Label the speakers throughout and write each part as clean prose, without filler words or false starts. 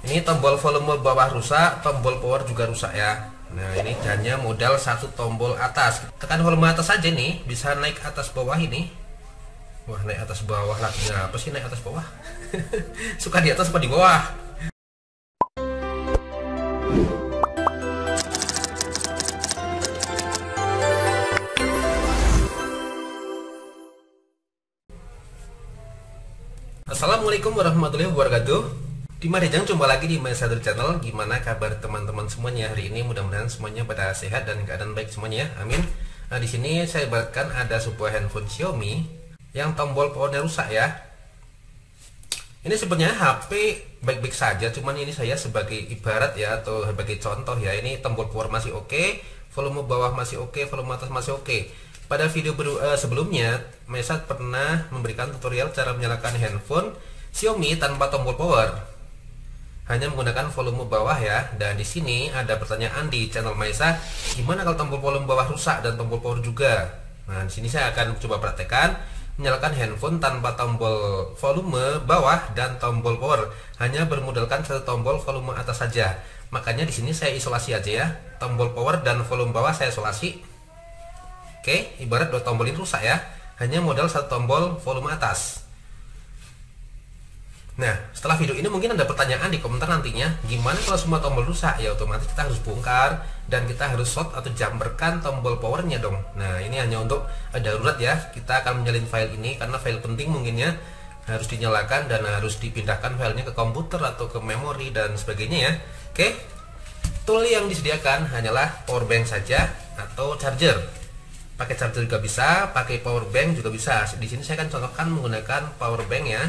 Speaker 1: Ini tombol volume bawah rusak, tombol power juga rusak ya. Nah ini hanya modal satu tombol atas. Tekan volume atas saja nih, bisa naik atas bawah ini. Wah naik atas bawah lagi, apa sih naik atas bawah? Suka di atas apa di bawah? Assalamualaikum warahmatullahi wabarakatuh. Mari jumpa lagi di My Sadar Channel. Gimana kabar teman-teman semuanya hari ini? Mudah-mudahan semuanya pada sehat dan keadaan baik semuanya. Amin. Nah, di sini saya ibaratkan ada sebuah handphone Xiaomi yang tombol powernya rusak ya. Ini sebenarnya HP baik-baik saja, cuman ini saya sebagai ibarat ya atau sebagai contoh ya. Ini tombol power masih oke, volume bawah masih oke, volume atas masih oke. Pada video sebelumnya, Mesat pernah memberikan tutorial cara menyalakan handphone Xiaomi tanpa tombol power, hanya menggunakan volume bawah ya. Dan di sini ada pertanyaan di channel Maisa, gimana kalau tombol volume bawah rusak dan tombol power juga? Nah, di sini saya akan coba praktekkan menyalakan handphone tanpa tombol volume bawah dan tombol power, hanya bermodalkan satu tombol volume atas saja. Makanya di sini saya isolasi aja ya, tombol power dan volume bawah saya isolasi. Oke, ibarat dua tombol ini rusak ya, hanya modal satu tombol volume atas. Nah, setelah video ini mungkin ada pertanyaan di komentar nantinya, gimana kalau semua tombol rusak? Ya otomatis kita harus bongkar dan kita harus short atau jamberkan tombol powernya dong. Nah, ini hanya untuk darurat ya. Kita akan menyalin file ini karena file penting mungkinnya harus dinyalakan dan harus dipindahkan filenya ke komputer atau ke memori dan sebagainya ya. Oke. Tool yang disediakan hanyalah power bank saja atau charger. Pakai charger juga bisa, pakai power bank juga bisa. Di sini saya akan contohkan menggunakan power bank ya.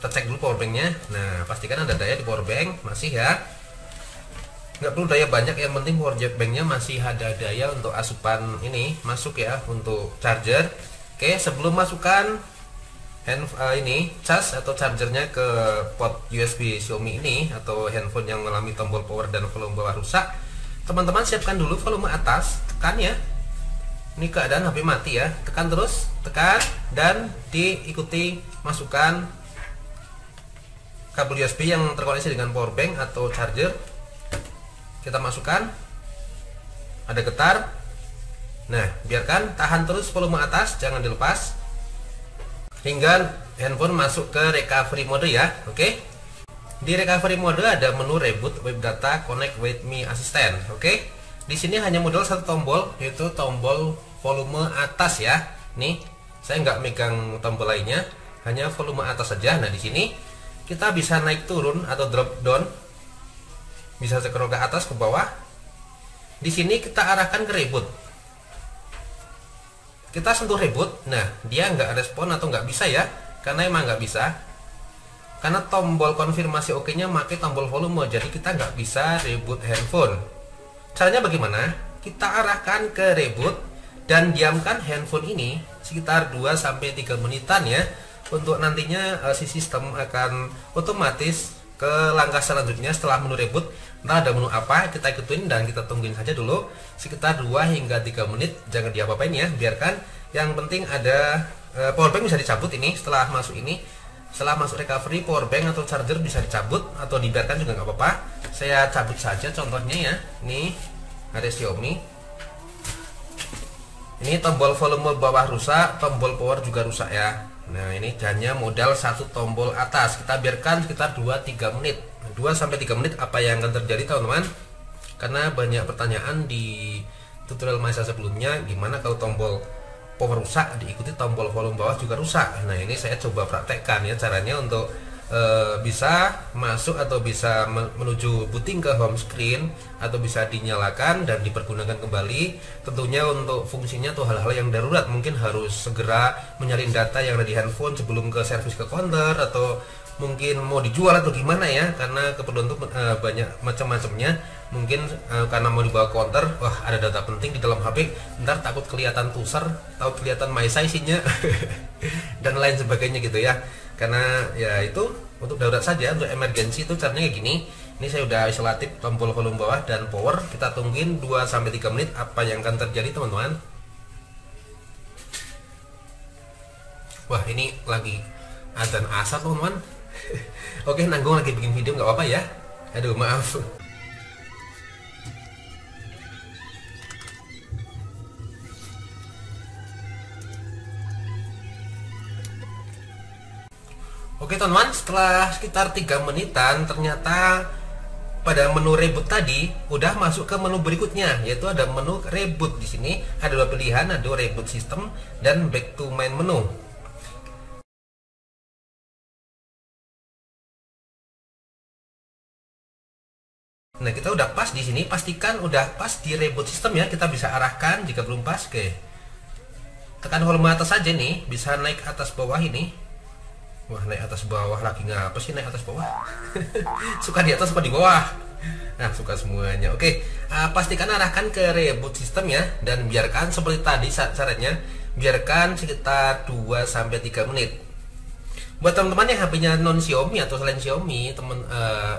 Speaker 1: Kita cek dulu power banknya. Nah, pastikan ada daya di power bank, masih ya. Nggak perlu daya banyak, yang penting power banknya masih ada daya untuk asupan ini masuk ya, untuk charger. Oke, sebelum masukkan ini cas atau chargernya ke port USB Xiaomi ini atau handphone yang mengalami tombol power dan volume bawah rusak, teman-teman siapkan dulu volume atas, tekan ya. Ini keadaan HP mati ya, tekan terus, tekan dan diikuti masukkan kabel USB yang terkoneksi dengan power bank atau charger. Kita masukkan, ada getar. Nah, biarkan tahan terus volume atas, jangan dilepas hingga handphone masuk ke recovery mode ya. Oke. Di recovery mode ada menu reboot web data connect with me assistant. Oke. Di sini hanya modal satu tombol, yaitu tombol volume atas ya. Nih, saya nggak megang tombol lainnya, hanya volume atas saja. Nah, di sini kita bisa naik turun atau drop down, bisa scroll ke atas ke bawah. Di sini kita arahkan ke reboot. Kita sentuh reboot, nah dia nggak respon atau nggak bisa ya, karena emang nggak bisa. Karena tombol konfirmasi oke-nya pakai tombol volume, jadi kita nggak bisa reboot handphone. Caranya bagaimana? Kita arahkan ke reboot dan diamkan handphone ini sekitar 2-3 menitan ya. Untuk nantinya si sistem akan otomatis ke langkah selanjutnya setelah menu reboot. Entah ada menu apa, kita ikutin dan kita tungguin saja dulu sekitar 2-3 menit. Jangan diapa-apain ya, biarkan. Yang penting ada power bank bisa dicabut ini setelah masuk ini. Setelah masuk recovery, power bank atau charger bisa dicabut atau dibiarkan juga nggak apa-apa. Saya cabut saja contohnya ya. Nih ada Xiaomi. Ini tombol volume bawah rusak, tombol power juga rusak ya. Nah, ini hanya modal satu tombol atas. Kita biarkan sekitar 2-3 menit. 2-3 menit apa yang akan terjadi teman-teman? Karena banyak pertanyaan di tutorial masa sebelumnya, gimana kalau tombol power rusak diikuti tombol volume bawah juga rusak. Nah, ini saya coba praktekkan ya caranya untuk bisa masuk atau bisa menuju booting ke home screen atau bisa dinyalakan dan dipergunakan kembali. Tentunya untuk fungsinya tuh hal-hal yang darurat, mungkin harus segera menyalin data yang ada di handphone sebelum ke servis ke counter, atau mungkin mau dijual atau gimana ya, karena keperluan itu banyak macam-macamnya. Mungkin karena mau dibawa counter, wah ada data penting di dalam HP, ntar takut kelihatan tuser, takut kelihatan MySai isinya dan lain sebagainya gitu ya. Karena ya itu untuk darurat saja, untuk emergensi itu caranya kayak gini. Ini saya udah isolatif tombol volume bawah dan power. Kita tungguin 2-3 menit apa yang akan terjadi teman-teman. Wah, ini lagi adzan asar teman-teman. Oke, nanggung lagi bikin video nggak apa-apa ya. Aduh, maaf. Oke teman-teman, setelah sekitar 3 menitan ternyata pada menu reboot tadi udah masuk ke menu berikutnya, yaitu ada menu reboot. Di sini ada 2 pilihan, ada reboot system dan back to main menu. Nah, kita udah pas di sini, pastikan udah pas di reboot system ya. Kita bisa arahkan jika belum pas. Oke. Tekan volume atas saja nih, bisa naik atas bawah ini. Wah, naik atas bawah lagi, ngapa sih naik atas bawah? Suka di atas apa di bawah? Nah, suka semuanya. Oke, pastikan arahkan ke reboot system ya, dan biarkan seperti tadi syaratnya, biarkan sekitar 2-3 menit. Buat teman-teman yang HP-nya non Xiaomi atau selain Xiaomi,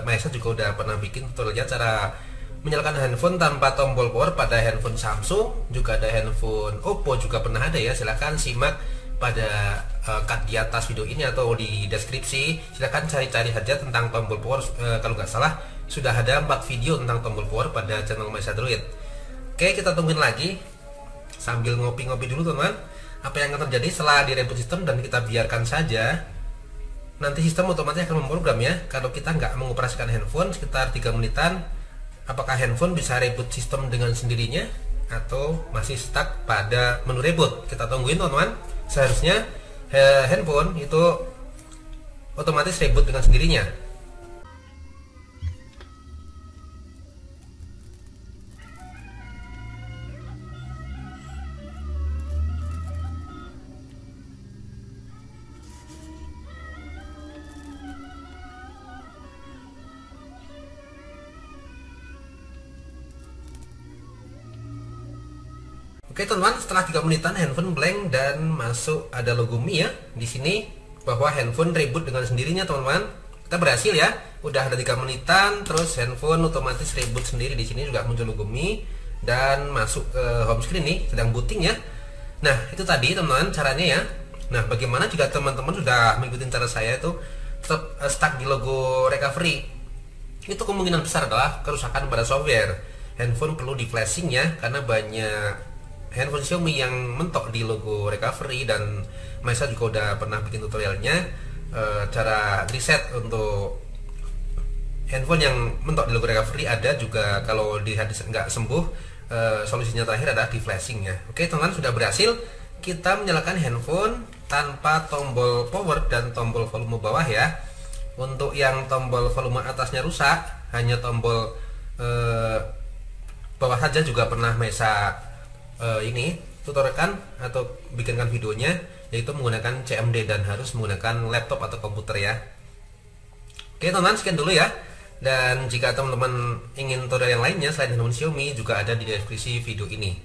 Speaker 1: Maesa juga udah pernah bikin tutorialnya cara menyalakan handphone tanpa tombol power pada handphone Samsung, juga ada handphone Oppo juga pernah ada ya. Silahkan simak pada card di atas video ini atau di deskripsi. Silahkan cari-cari saja tentang tombol power. Kalau nggak salah sudah ada 4 video tentang tombol power pada channel Maesa Droid. Oke, kita tungguin lagi sambil ngopi-ngopi dulu teman. Apa yang akan terjadi setelah di reboot system dan kita biarkan saja. Nanti sistem otomatis akan memprogram ya. Kalau kita nggak mengoperasikan handphone sekitar 3 menitan, apakah handphone bisa reboot sistem dengan sendirinya atau masih stuck pada menu reboot? Kita tungguin teman-teman. Seharusnya handphone itu otomatis reboot dengan sendirinya. Oke teman-teman, setelah 3 menitan handphone blank dan masuk ada logo Mi ya di sini bahwa handphone reboot dengan sendirinya teman-teman. Kita berhasil ya. Udah ada 3 menitan terus handphone otomatis reboot sendiri. Di sini juga muncul logo Mi dan masuk ke home screen nih, sedang booting ya. Nah, itu tadi teman-teman caranya ya. Nah, bagaimana jika teman-teman sudah mengikuti cara saya itu tetap stuck di logo recovery? Itu kemungkinan besar adalah kerusakan pada software. Handphone perlu di flashing ya, karena banyak handphone Xiaomi yang mentok di logo recovery, dan Maesa juga udah pernah bikin tutorialnya cara reset untuk handphone yang mentok di logo recovery. Ada juga kalau di hadis nggak sembuh, solusinya terakhir adalah di flashing ya. Oke teman-teman, sudah berhasil kita menyalakan handphone tanpa tombol power dan tombol volume bawah ya. Untuk yang tombol volume atasnya rusak, hanya tombol bawah saja juga pernah Maesa ini tutorialkan atau bikinkan videonya, yaitu menggunakan CMD dan harus menggunakan laptop atau komputer ya. Oke teman-teman, sekian dulu ya. Dan jika teman-teman ingin tutorial yang lainnya selain handphone Xiaomi, juga ada di deskripsi video ini.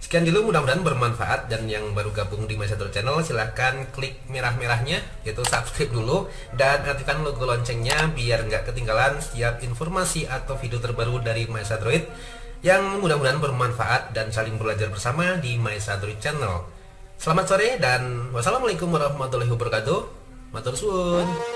Speaker 1: Sekian dulu, mudah-mudahan bermanfaat. Dan yang baru gabung di Maesa Droid Channel, silahkan klik merah-merahnya, yaitu subscribe dulu, dan aktifkan logo loncengnya biar nggak ketinggalan setiap informasi atau video terbaru dari Maesa Droid yang mudah-mudahan bermanfaat dan saling belajar bersama di Maesa Droid Channel. Selamat sore dan wassalamualaikum warahmatullahi wabarakatuh. Matur suwun.